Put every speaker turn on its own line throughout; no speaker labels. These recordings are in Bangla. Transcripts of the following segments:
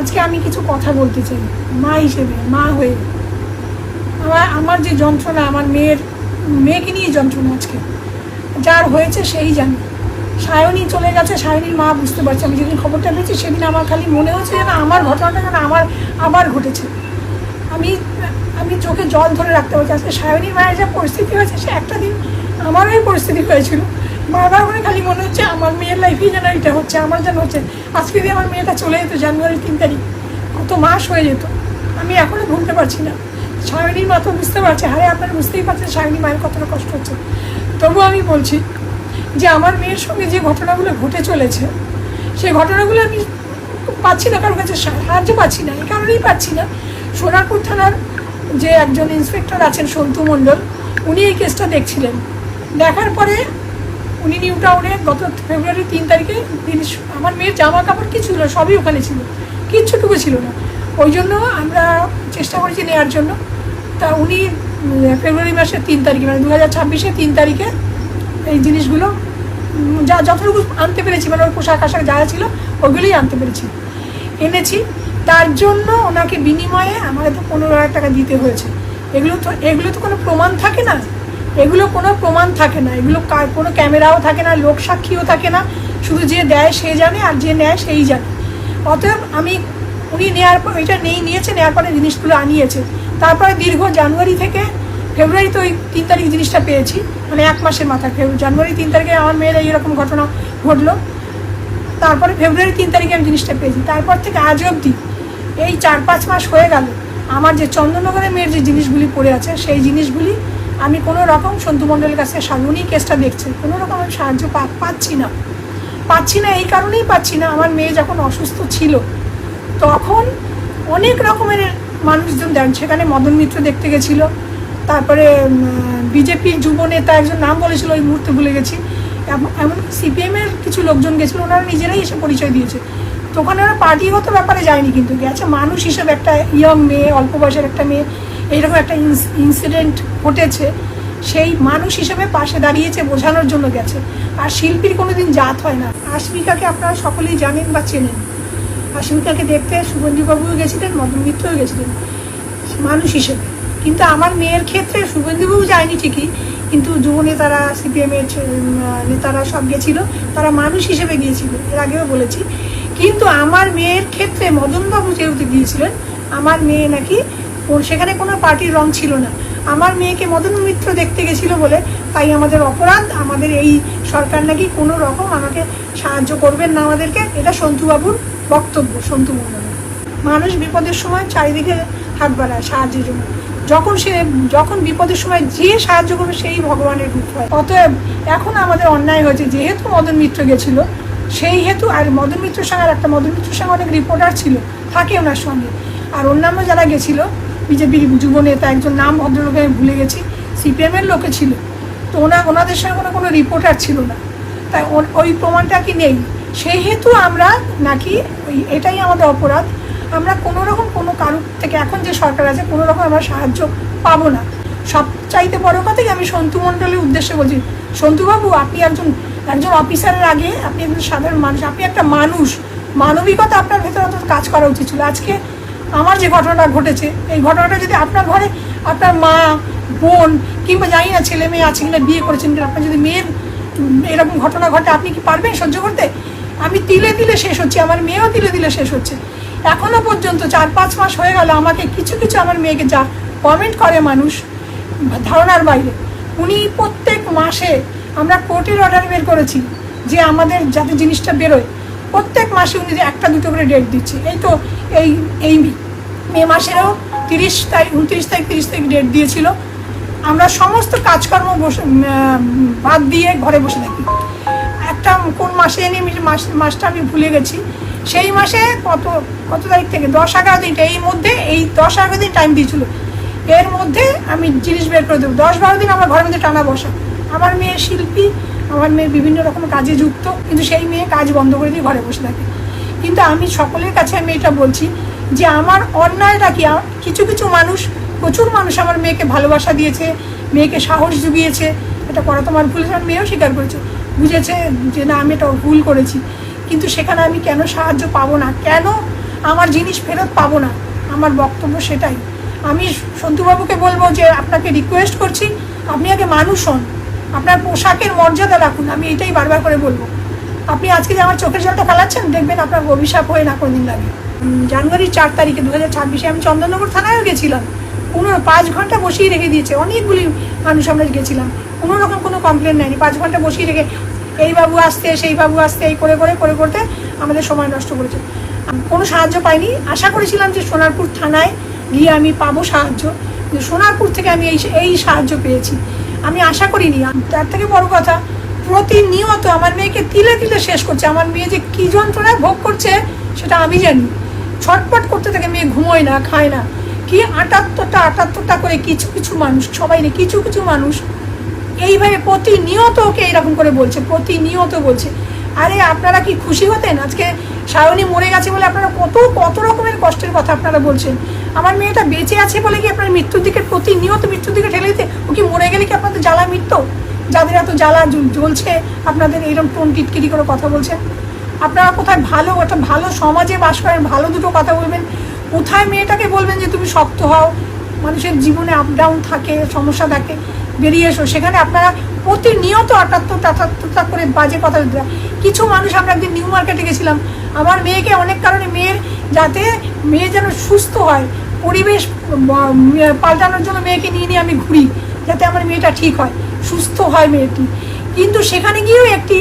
আজকে আমি কিছু কথা বলতে চাই মা হিসেবে, মা হয়ে। আমার যে যন্ত্রণা, আমার মেয়েকে নিয়ে যন্ত্রণা আজকে যার হয়েছে সেই জানে। সায়নী চলে গেছে, সায়নীর মা বুঝতে পারছে। আমি যেদিন খবরটা পেয়েছি সেদিন আমার খালি মনে হচ্ছে যেন আমার ঘটনাটা যেন আবার ঘটেছে। আমি চোখে জল ধরে রাখতে পারছি। আজকে সায়নীর মায়ের যা পরিস্থিতি হয়েছে, সে একটা দিন আমারও এই পরিস্থিতি হয়েছিল। বারবার করে খালি মনে হচ্ছে আমার মেয়ের লাইফেই যেন এটা হচ্ছে, আমার যেন হচ্ছে। আজকে দিয়ে আমার মেয়েটা চলে যেত জানুয়ারির 3 তারিখ, কত মাস হয়ে যেত, আমি এখনও ভুলতে পারছি না। সায়নীর মা তো বুঝতে পারছে, হারে আপনারা বুঝতেই পারছেন সায়নী মায়ের কতটা কষ্ট হচ্ছে। তবুও আমি বলছি যে আমার মেয়ের সঙ্গে যে ঘটনাগুলো ঘটে চলেছে, সেই ঘটনাগুলো আমি পাচ্ছি না, কারোর কাছে সাহায্য পাচ্ছি না। এই কারণেই পাচ্ছি না, সোনারপুর থানার যে একজন ইন্সপেক্টর আছেন সন্তু মণ্ডল, উনি এই কেসটা দেখছিলেন। দেখার পরে উনি নিউ টাউনে গত ফেব্রুয়ারি 3 তারিখে আমার মেয়ের জামা কাপড় কিছু ছিল, সবই ওখানে ছিল, কিচ্ছুটুকু ছিল না। ওই জন্য আমরা চেষ্টা করেছি নেওয়ার জন্য। তা উনি ফেব্রুয়ারি মাসের 3 তারিখে, মানে 2026-এর 3 তারিখে এই জিনিসগুলো যতটুকু আনতে পেরেছি, মানে ওই পোশাক আশাক যা ছিল ওগুলোই আনতে পেরেছি, এনেছি। তার জন্য ওনাকে বিনিময়ে আমাকে তো 15,000 টাকা দিতে হয়েছে। এগুলো তো কোনো প্রমাণ থাকে না, এগুলো কোনো প্রমাণ থাকে না, এগুলো কোনো ক্যামেরাও থাকে না, লোক সাক্ষীও থাকে না, শুধু যে দেয় সে জানে আর যে নেয় সেই জানে। অতএব উনি নেওয়ার পর এটা নিয়েছে, নেওয়ার পরে জিনিসগুলো আনিয়েছে। তারপরে দীর্ঘ জানুয়ারি থেকে ফেব্রুয়ারিতে ওই 3 তারিখ জিনিসটা পেয়েছি, মানে 1 মাসের মাথায়। জানুয়ারি 3 তারিখে আমার মেয়ের এইরকম ঘটনা ঘটলো, তারপরে ফেব্রুয়ারি 3 তারিখে আমি জিনিসটা পেয়েছি। তারপর থেকে আজ অবধি এই 4-5 মাস হয়ে গেল, আমার যে চন্দননগরের মেয়ের যে জিনিসগুলি পড়ে আছে, সেই জিনিসগুলি আমি কোনো রকম সন্তু মণ্ডলের কাছে, উনি কেসটা দেখছে, কোনো রকম আমি সাহায্য পাচ্ছি না। এই কারণেই পাচ্ছি না, আমার মেয়ে যখন অসুস্থ ছিল তখন অনেক রকমের মানুষজন দেন, সেখানে মদন মিত্র দেখতে গেছিলো, তারপরে বিজেপির যুব নেতা একজন নাম বলেছিল, ওই মুহূর্তে ভুলে গেছি, এমনকি সিপিএমের কিছু লোকজন গেছিলো, ওনারা নিজেরাই এসে পরিচয় দিয়েছে। তো ওখানে ওরা পার্টিগত ব্যাপারে যায়নি, কিন্তু গেছে মানুষ হিসেবে। একটা ইয়ং মেয়ে, অল্প বয়সের একটা মেয়ে, এইরকম একটা ইনসিডেন্ট ঘটেছে, সেই মানুষ হিসেবে পাশে দাঁড়িয়েছে, বোঝানোর জন্য গেছে। আর শিল্পীর কোনোদিন জাত হয় না। আশমিকাকে আপনারা সকলেই জানেন বা চেনেন। আশমিকাকে দেখতে শুভেন্দুবাবুও গেছিলেন, মদন মিত্রও গেছিলেন মানুষ হিসেবে। কিন্তু আমার মেয়ের ক্ষেত্রে শুভেন্দুবাবু যায়নি ঠিকই, কিন্তু যুব নেতারা, সিপিএমের নেতারা সব গেছিল, তারা মানুষ হিসেবে গিয়েছিল, এর আগেও বলেছি। কিন্তু আমার মেয়ের ক্ষেত্রে মদনবাবু যেহেতু গিয়েছিলেন, আমার মেয়ে নাকি সেখানে কোনো পার্টির রং ছিল না, আমার মেয়েকে মদন মিত্র দেখতে গেছিল বলে তাই আমাদের অপরাধ, আমাদের এই সরকার নাকি কোনো রকম আমাকে সাহায্য করবেন না আমাদেরকে। এটা সন্তুবাবুর বক্তব্য, সন্তু মণ্ডলের। মানুষ বিপদের সময় চারিদিকে হাত বাড়ায় সাহায্যের জন্য, যখন বিপদের সময় যে সাহায্য করবে সেই ভগবানের রূপ হয়। অতএব এখন আমাদের অন্যায় হয়েছে, যেহেতু মদন মিত্র গেছিল সেই হেতু, আর মদন মিত্রের সঙ্গে অনেক রিপোর্টার ছিল, থাকে ওনার সঙ্গে, আর অন্যান্য যারা গেছিল, বিজেপির যুব নেতা একজন নাম ভদ্রলোকে আমি ভুলে গেছি, সিপিএমের লোকে ছিল, তো ওনাদের সঙ্গে কোনো রিপোর্টার ছিল না, তাই ওই প্রমাণটা কি নেই। সেই হেতু আমরা নাকি এটাই আমাদের অপরাধ, আমরা কোনো রকম কোনো কারোর থেকে, এখন যে সরকার আছে, কোনো রকম আমরা সাহায্য পাবো না। সবচাইতে বড় কথা কি, আমি সন্তু মণ্ডলের উদ্দেশ্যে বলছি, সন্তুবাবু আপনি একজন অফিসারের আগে আপনি একজন সাধারণ মানুষ, আপনি একটা মানুষ, মানবিকতা আপনার ভেতরে অন্তত কাজ করা উচিত ছিল। আজকে আমার যে ঘটনাটা ঘটেছে, এই ঘটনাটা যদি আপনার ঘরে আপনার মা, বোন, কিংবা জানি না ছেলে মেয়ে আছে কিনা, বিয়ে করেছেন কিনা, আপনার যদি মেয়ের এরকম ঘটনা ঘটে, আপনি কি পারবেন সহ্য করতে? আমি তিলে তিলে শেষ হচ্ছি, আমার মেয়েও তিলে তিলে শেষ হচ্ছে। এখনো পর্যন্ত 4-5 মাস হয়ে গেল, আমাকে কিছু আমার মেয়েকে যা কমেন্ট করে মানুষ, ধারণার বাইরে। উনি প্রত্যেক মাসে, আমরা কোর্টের অর্ডার বের করেছি যে আমাদের যাতে জিনিসটা বেরোয়, প্রত্যেক মাসে উনি 1-2 করে ডেট দিচ্ছে। এই তো এই মে মাসেরও 30 তারিখ, 29 তারিখ, 30 তারিখ ডেট দিয়েছিল। আমরা সমস্ত কাজকর্ম বাদ দিয়ে ঘরে বসে থাকি। একটা কোন মাসে এনে মাসটা আমি ভুলে গেছি, সেই মাসে কত তারিখ থেকে 10-11 দিন, এই মধ্যে এই 10-11 দিন টাইম দিয়েছিল, এর মধ্যে আমি জিনিস বের করে দেবো। 10-12 দিন আমার ঘরের মধ্যে টানা বসা। আমার মেয়ে শিল্পী, আমার মেয়ে বিভিন্ন রকম কাজে যুক্ত, কিন্তু সেই মেয়ে কাজ বন্ধ করে দিয়ে ঘরে বসে থাকে। কিন্তু আমি সকলের কাছে আমি এটা বলছি যে আমার অন্যায়টা কি, কিছু মানুষ, প্রচুর মানুষ আমার মেয়েকে ভালোবাসা দিয়েছে, মেয়েকে সাহস জুগিয়েছে, এটা করা তোমার ভুল, আমার মেয়েও স্বীকার করেছে, বুঝেছে যে না আমি এটা ভুল করেছি। কিন্তু সেখানে আমি কেন সাহায্য পাবো না, কেন আমার জিনিস ফেরত পাবো না। আমার বক্তব্য সেটাই। আমি সন্তুবাবুকে বলবো যে আপনাকে রিকোয়েস্ট করছি, আপনি আগে মানুষ হন, আপনার পোশাকের মর্যাদা রাখুন। আমি এটাই বারবার করে বলবো। আপনি আজকে যে আমার চোখের জলটা ফেলাচ্ছেন, দেখবেন আপনার অভিশাপ হয়ে না কোনোদিন লাগে। জানুয়ারির 4 তারিখে 2026 আমি চন্দননগর থানায়ও গেছিলাম, 5 ঘন্টা বসিয়ে রেখে দিয়েছে। অনেকগুলি মানুষ আমরা গেছিলাম, কোনোরকম কোনো কমপ্লেন নেয়নি। 5 ঘন্টা বসিয়ে রেখে এই বাবু আসতে সেই বাবু আসতে এই করে করতে আমাদের সময় নষ্ট করেছে। কোনো সাহায্য পাইনি। আশা করেছিলাম যে সোনারপুর থানায় গিয়ে আমি পাবো সাহায্য, কিন্তু সোনারপুর থেকে আমি এই সাহায্য পেয়েছি। আমি আশা করিনি। তার থেকে বড় কথা, প্রতিনিয়ত আমার মেয়েকে তিলে তিলে শেষ করছে। আমার মেয়ে যে কী যন্ত্রণায় ভোগ করছে সেটা আমি জানি। ছটপট করতে থাকে, মেয়ে ঘুমোয় না, খায় না। কি 78টা করে কিছু মানুষ, সবাই নেই, কিছু মানুষ এইভাবে প্রতিনিয়ত ওকে এইরকম করে বলছে, প্রতিনিয়ত বলছে। আরে আপনারা কি খুশি হতেন আজকে সায়নী মরে গেছে বলে? আপনারা কত রকমের কষ্টের কথা আপনারা বলছেন। আমার মেয়েটা বেঁচে আছে বলে কি আপনার মৃত্যুর দিকে, প্রতিনিয়ত মৃত্যুর দিকে ঠেলে দিতে? ও কি মরে গেলে কি আপনাদের জ্বালা মৃত্যু? যাদের এত জ্বালা জ্বলছে, আপনাদের এইরকম টোন টিটকিরি করে কথা বলছেন। আপনারা কোথায় একটা ভালো সমাজে বাস করেন, ভালো দুটো কথা বলবেন। কোথায় মেয়েটাকে বলবেন যে তুমি শক্ত হও? মানুষের জীবনে আপ ডাউন থাকে, সমস্যা থাকে, বেরিয়ে এসো। সেখানে আপনারা প্রতিনিয়ত 78টা করে বাজে কথা বলতে। কিছু মানুষ, আমরা একদিন নিউ মার্কেটে গেছিলাম, আমার মেয়েকে অনেক কারণে, যাতে মেয়ে যেন সুস্থ হয়, পরিবেশ পাল্টানোর জন্য মেয়েকে নিয়ে আমি ঘুরি, যাতে আমার মেয়েটা ঠিক হয়, সুস্থ হয় মেয়েটি। কিন্তু সেখানে গিয়েও একটি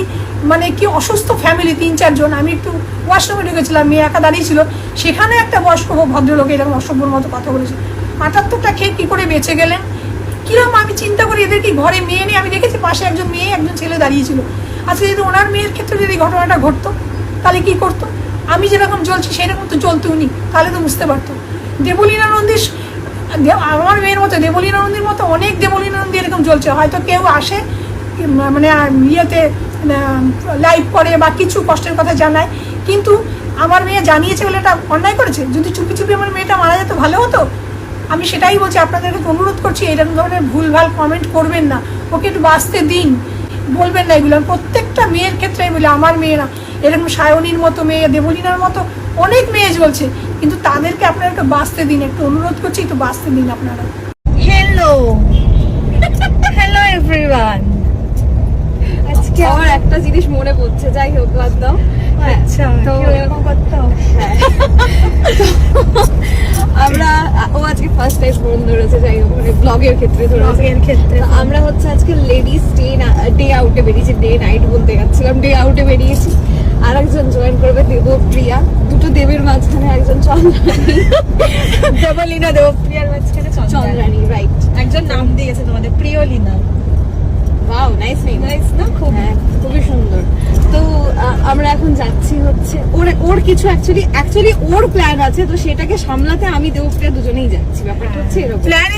কি অসুস্থ ফ্যামিলি, 3-4 জন। আমি একটু ওয়াশরুমে ঢুকেছিলাম, মেয়ে একা দাঁড়িয়ে ছিল, সেখানে একটা বয়স্ক ভদ্রলোক এরকম অসভ্যর মতো কথা বলেছে। 78টা খেয়ে কী করে বেঁচে গেলেন? কিরকম আমি চিন্তা করি, এদের কি ঘরে মেয়ে নেই? আমি দেখেছি পাশে একজন মেয়ে, একজন ছেলে দাঁড়িয়েছিল। আজকে যদি ওনার মেয়ের ক্ষেত্রে যদি ঘটনাটা ঘটতো, তাহলে কি করতো? আমি যেরকম জ্বলছি সেরকম তো জ্বলতো উনি, তাহলে তো বুঝতে পারতো। দেবলীনা নন্দী, আমার মেয়ের মতো দেবলীনা নন্দীর মতো অনেক দেবলীনা নন্দী এরকম জ্বলছে। হয়তো কেউ আসে ইয়েতে লাইভ করে বা কিছু কষ্টের কথা জানায়, কিন্তু আমার মেয়ে জানিয়েছে বলে এটা অন্যায় করেছে? যদি চুপি আমার মেয়েটা মারা যেত ভালো হতো। আমি সেটাই বলছি, আপনাদেরকে অনুরোধ করছি, এরকম ধরনের ভুলভাল কমেন্ট করবেন না, ওকে একটু বাঁচতে দিন, বলবেন না এগুলো। প্রত্যেকটা মেয়ের ক্ষেত্রে বলে, আমার মেয়ে না, এরকম সায়নীর মতো মেয়ে, দেবলীনার মতো অনেক মেয়ে চলছে, কিন্তু তাদেরকে আপনারা একটু বাঁচতে দিন, একটু অনুরোধ করছি, একটু বাঁচতে দিন আপনারা।
হ্যালো এভরিওয়ান, আজকে
আমার একটা জিনিস মনে পড়ছে, যাই হোক বাদ দাও।
আচ্ছা,
তো
এরকম করতে
আমরা আজকে ফার্স্ট টাইম ফোন ধরেছে, যাই হোক ব্লগের ক্ষেত্রে আমরা হচ্ছে আজকে লেডিস ডে আউটে বেরিয়েছি, ডে নাইট বলতে যাচ্ছিলাম, ডে আউটে বেরিয়েছি। আর একজন জয়েন করবে দেবপ্রিয়া, দুটো দেবের মাঝখানে একজন চন্দ্রানী,
দেবলীনা দেবপ্রিয়ার মাঝখানে
চন্দ্রানী, রাইট।
একজন নাম দিয়েছে তোমাদের, প্রিয়লীনা।
ওয়াও, নাইস নেম,
নাইস না? খুব
খুবই সুন্দর। তো আমরা এখন যাচ্ছি হচ্ছে ওর কিছু অ্যাকচুয়ালি ওর প্ল্যান আছে, তো সেটাকে সামলাতে আমি দেবপ্রিয়া দুজনেই যাচ্ছি। ব্যাপারটা হচ্ছে এরকম,
প্ল্যান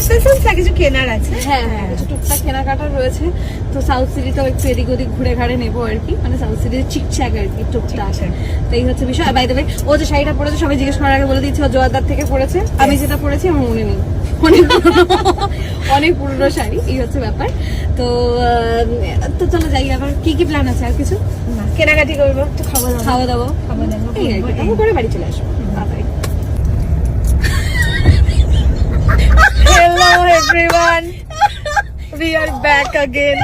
কিছু কেনার আছে।
হ্যাঁ, কিছু টুকটাক কেনাকাটা রয়েছে। তো সাউথ সিটিতেও একটু এদিক ওদিক ঘুরে ঘাড়ে নেবো আর কি, সাউথ সিটিতে ঠিকঠাক আর কি, টুকটাক। তো এই হচ্ছে বিষয়। বাই দ্য ওয়ে, ও যে শাড়িটা পরেছে, সবাই জিজ্ঞেস করার আগে বলে দিচ্ছে ও জোয়ারদার থেকে পড়েছে। আমি যেটা পরেছি আমার মনে নেই, অনেক পুরনো শাড়ি, এই হচ্ছে ব্যাপার। তো চলো যাই। আবার কি প্ল্যান আছে? আর কিছু
না, কেনাকাটি করবো, একটু খাওয়া দাওয়া
এই আর কি, আমি করে বাড়ি চলে আসবো।
Hello everyone, we are back again.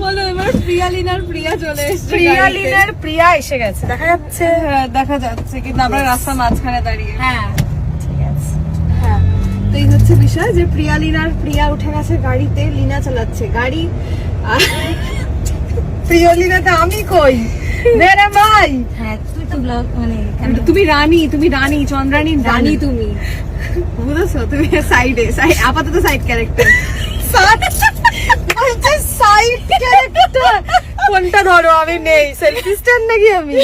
বলো এবার, প্রিয়ালিনার প্রিয়া চলে এসেছে।
প্রিয়ালিনার প্রিয়া এসে গেছে, দেখা যাচ্ছে।
হ্যাঁ, দেখা যাচ্ছে, কিন্তু আমরা রাস্তার মাঝখানে দাঁড়িয়ে।
হ্যাঁ, ঠিক আছে।
হ্যাঁ, তো এই হচ্ছে বিষয় যে প্রিয়ালিনার প্রিয়া উঠে গেছে গাড়িতে, লিনা চালাচ্ছে গাড়ি।
প্রিয়লীনাতে আমি কই? মেরে ভাই, হ্যাঁ তুই তো ব্লগ
তুমি রানী চন্দ্রানীর রানী, তুমি বুঝেছো? তুমি সাইডে আপাতত সাইড ক্যারেক্টার।
সাইড ক্যারেক্টার কোনটা ধরো? আমি নেই, সেলফি স্ট্যান্ড নাকি আমি?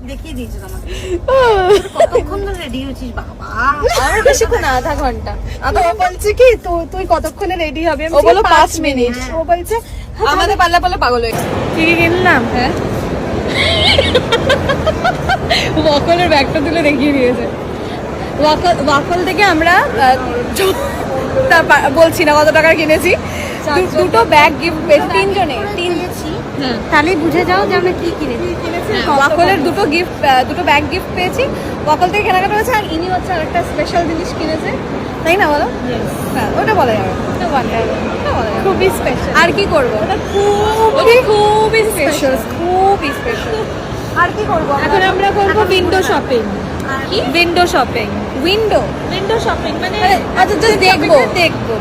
দেখিয়ে দিয়েছো আমাকে। কতক্ষণ ধরে রেডি হচ্ছিস বাবা?
আর বেশিক্ষণ না, আধা ঘন্টা। ও বলছে কি তুই কতক্ষণে রেডি হবে?
ও বলো 5 মিনিট।
ও বলছে
আমাদের পাল্লা পাগল হয়ে
কি কিনলাম।
হ্যাঁ, ওয়াকলের ব্যাগটা তুলে দেখিয়ে দিয়েছে। ওয়াকল থেকে আমরা বলছি না কত টাকার কিনেছি, দুটো ব্যাগ গিফট পেয়েছি তিনজনে।
তাহলেই বুঝে যাও যে আমরা কি কিনেছি।
ওয়াকলের দুটো ব্যাগ গিফট পেয়েছি, ওয়াকল থেকে কেনাকাটা হয়েছে। আর ইনি হচ্ছে আরেকটা স্পেশাল জিনিস কিনেছে, তাই না বলো? হ্যাঁ, ওটা বলা যাবে, ওটা বলা যাবে।
খুবই স্পেশাল।
আর কি করবো, খুবই স্পেশাল, খুবই স্পেশাল। আর কি করবো
এখন আমরা করবো window shopping. Window shopping,
window
shopping মানে
আচ্ছা just দেখবো
দেখবো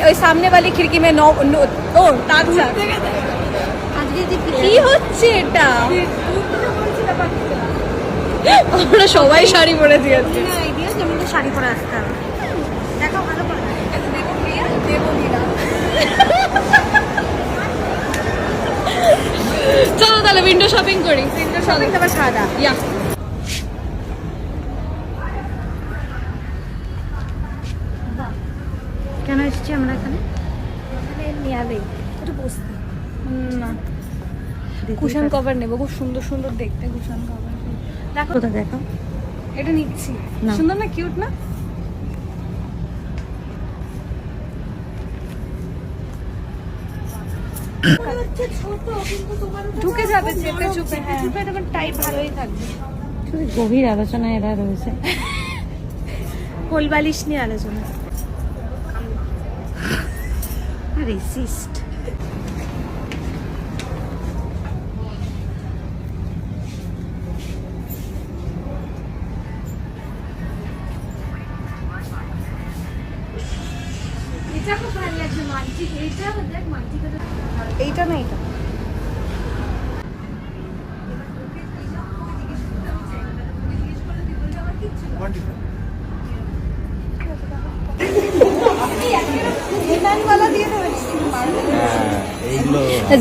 ওই সামনে वाली खिड़की में ও আচ্ছা
আজকে যে
কি হচ্ছে এটা? আমরা সবাই শাড়ি পরেছি আজকে।
আইডিয়া যে আমাদের শাড়ি পরে আসতে হবে। দেখো ভালো করে
চলো তাহলে উইন্ডো শপিং করি। উইন্ডো শপিং
তারপর খাওয়া দাওয়া।
ইয়া
কেন এসেছি আমরা এখানে?
নিয়ালেই একটু বসতে না
দেখি
কুশন
কার-
কভার নেবো, খুব সুন্দর সুন্দর দেখতে কুশন কভার। দেখো
কোথা দেখো
এটা নিচ্ছি,
না।
সুন্দর না, কিউট না? ঢুকে যাবে চেপে চুপে, হ্যাঁ
তখন টাইপ ভালোই থাকবে। শুধু গভীর আলোচনা এরা রয়েছে, কোল বালিশ নিয়ে আলোচনা। রেসিস্ট
এইটা না এটা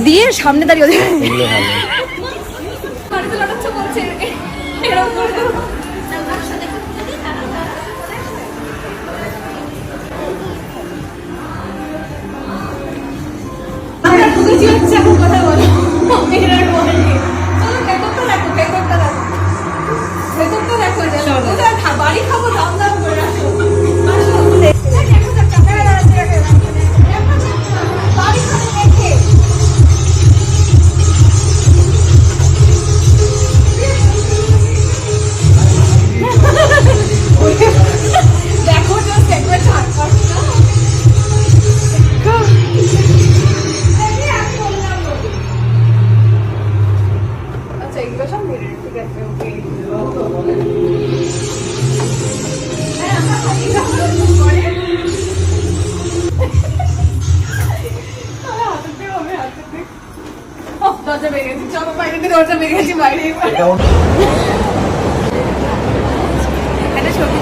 দিয়ে সামনে দাঁড়িয়ে ওদের বাড়ি খাবো দাম দাম করে রাখো বাড়ি খাবো দেখে দেখো জাস্ট একবার ছাড় করছো না আচ্ছা এগুলো সব মেরে ঠিক আছে ওকে দরজা বেরিয়ে গেছি, চলো বাইরে থেকে দরজা বেরিয়ে গেছি বাইরে একটা ছবি